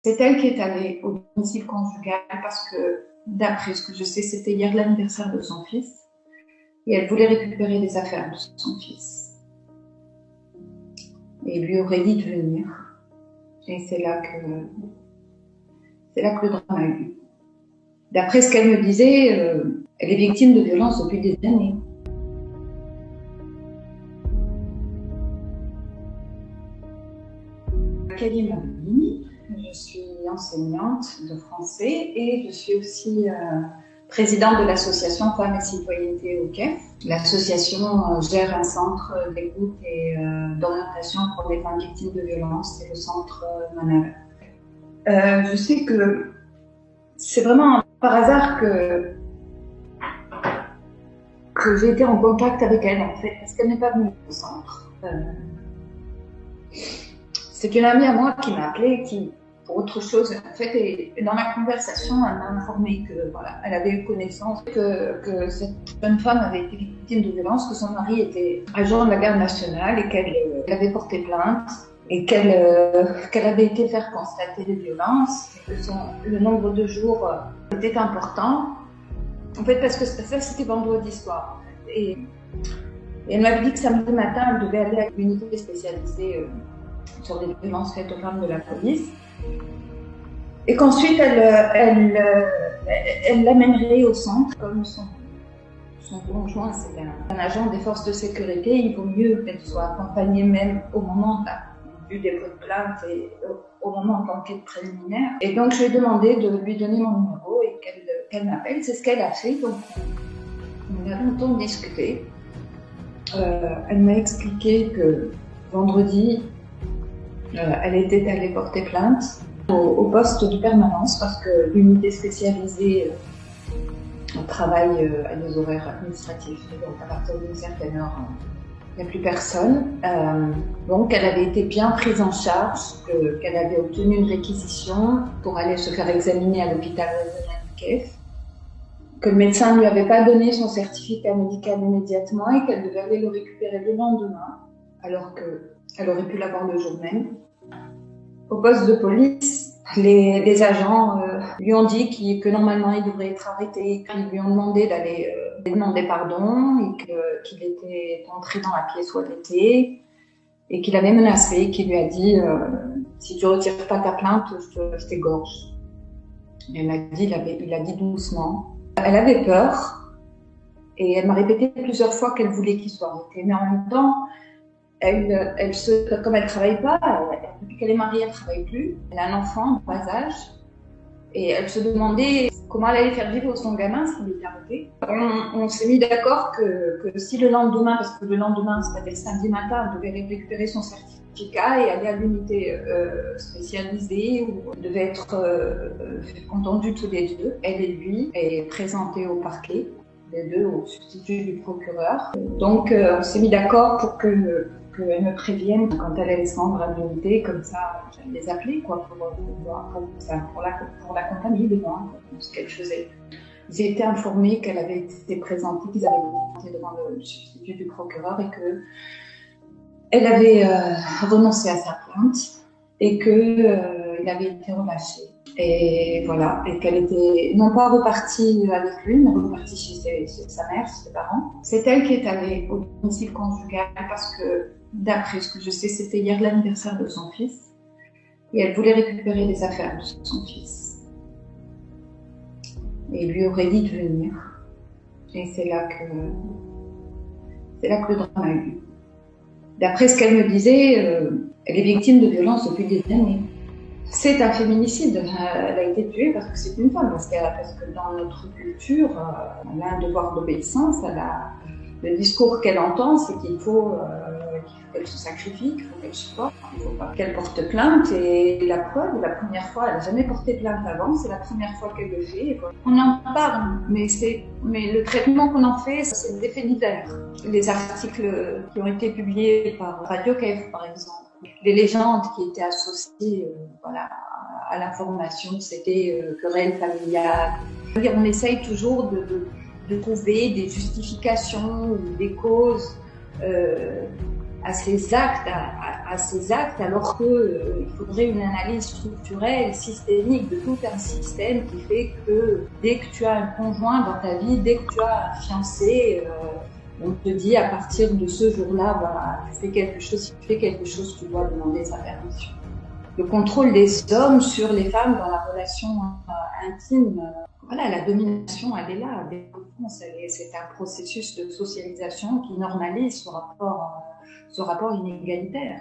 C'est elle qui est allée au domicile conjugal parce que, d'après ce que je sais, c'était hier l'anniversaire de son fils et elle voulait récupérer les affaires de son fils. Et il lui aurait dit de venir. Et c'est là que le drame a eu. D'après ce qu'elle me disait, elle est victime de violences depuis des années. Kelly Marini, je suis enseignante de français et je suis aussi présidente de l'association Femmes et Citoyenneté au CEF. L'association gère un centre d'écoute et d'orientation pour les femmes victimes de violences, c'est le centre Manal. Je sais que c'est vraiment par hasard que j'ai été en contact avec elle en fait, parce qu'elle n'est pas venue au centre. C'est une amie à moi qui m'a appelée, qui, pour autre chose, en fait, et dans la conversation, elle m'a informé que, voilà, elle avait eu connaissance que cette jeune femme avait été victime de violences, que son mari était agent de la garde nationale et qu'elle avait porté plainte et qu'elle avait été faire constater des violences et que le nombre de jours était important. En fait, parce que ça, c'était vendredi soir. Et elle m'avait dit que samedi matin, elle devait aller à l'unité spécialisée sur des violences faites aux femmes de la police. Et qu'ensuite, elle l'amènerait au centre, comme son conjoint, c'est un agent des forces de sécurité. Il vaut mieux qu'elle soit accompagnée même au moment du dépôt de plainte et au moment de l'enquête préliminaire. Et donc, je lui ai demandé de lui donner mon numéro et qu'elle m'appelle. C'est ce qu'elle a fait. Donc, on a longtemps discuté. Elle m'a expliqué que vendredi, elle était allée porter plainte au poste de permanence parce que l'unité spécialisée travaille à des horaires administratifs. Donc, à partir d'une certaine heure, il n'y a plus personne. Donc, elle avait été bien prise en charge, qu'elle avait obtenu une réquisition pour aller se faire examiner à l'hôpital régional du CEF, que le médecin ne lui avait pas donné son certificat médical immédiatement et qu'elle devait aller le récupérer le lendemain, alors qu'elle aurait pu l'avoir le jour même. Au poste de police, les agents lui ont dit que normalement il devrait être arrêté, qu'ils lui ont demandé d'aller demander pardon et qu'il était entré dans la pièce où elle était et qu'il avait menacé, qu'il lui a dit si tu retires pas ta plainte, je t'égorge. Elle m'a dit, il a dit doucement. Elle avait peur et elle m'a répété plusieurs fois qu'elle voulait qu'il soit arrêté, mais en même temps, comme elle travaille pas, depuis qu'elle est mariée, elle travaille plus. Elle a un enfant de bas âge et elle se demandait comment elle allait faire vivre son gamin s'il était arrêté. On s'est mis d'accord que si le lendemain, parce que le lendemain, c'était le samedi matin, elle devait récupérer son certificat et aller à l'unité spécialisée où elle devait être entendue tous les deux, elle et lui, et présentée au parquet, les deux au substitut du procureur. Donc on s'est mis d'accord pour qu'elle me prévienne quand elle allait se rendre à l'unité, comme ça j'allais les appeler quoi, pour l'accompagner devant ce qu'elle faisait. J'ai été informée qu'elle avait été présentée, qu'ils avaient été devant le substitut du procureur et qu'elle avait renoncé à sa plainte et qu'il avait été relâché. Et voilà, et qu'elle était non pas repartie avec lui, mais repartie chez sa mère, chez ses parents. C'est elle qui est allée au domicile conjugal parce que, d'après ce que je sais, c'était hier l'anniversaire de son fils et elle voulait récupérer les affaires de son fils. Et il lui aurait dit de venir. Et c'est là que le drame a eu. D'après ce qu'elle me disait, elle est victime de violences depuis des années. C'est un féminicide. Elle a été tuée parce que c'est une femme, parce que dans notre culture, elle a un devoir d'obéissance. Le discours qu'elle entend, c'est qu'il faut qu'elle se sacrifie, qu'il faut qu'elle supporte, qu'il ne faut pas qu'elle porte plainte. Et la preuve, la première fois, elle n'a jamais porté plainte avant, c'est la première fois qu'elle le fait. On en parle, mais le traitement qu'on en fait, c'est des faits divers. Les articles qui ont été publiés par Radio CEF, par exemple, les légendes qui étaient associées à l'information, c'était querelle familiale. On essaye toujours de trouver des justifications ou des causes à ces actes, à ces actes, alors qu'il faudrait une analyse structurelle, systémique de tout un système qui fait que dès que tu as un conjoint dans ta vie, dès que tu as un fiancé, on te dit à partir de ce jour-là, voilà, tu fais quelque chose, si tu fais quelque chose, tu dois demander sa permission. Le contrôle des hommes sur les femmes dans la relation intime, voilà, la domination, elle est là. Dès l'enfance, c'est un processus de socialisation qui normalise ce rapport inégalitaire.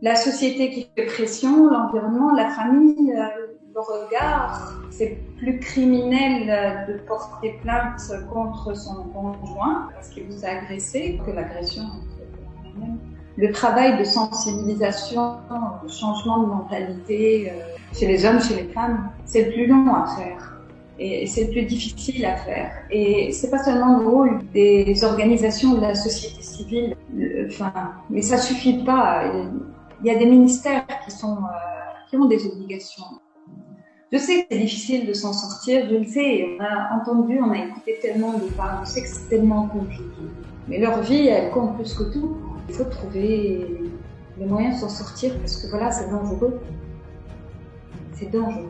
La société qui fait pression, l'environnement, la famille, le regard, c'est plus criminel de porter plainte contre son conjoint parce qu'il vous a agressé que l'agression. Le travail de sensibilisation, de changement de mentalité chez les hommes, chez les femmes, c'est le plus long à faire et c'est le plus difficile à faire. Et c'est pas seulement le rôle des organisations de la société civile, mais ça suffit pas. Il y a des ministères qui ont des obligations. Je sais que c'est difficile de s'en sortir, je le sais. On a entendu, on a écouté tellement de femmes, je sais que c'est tellement compliqué. Mais leur vie, elle compte plus que tout. Il faut trouver les moyens de s'en sortir parce que voilà, c'est dangereux. C'est dangereux.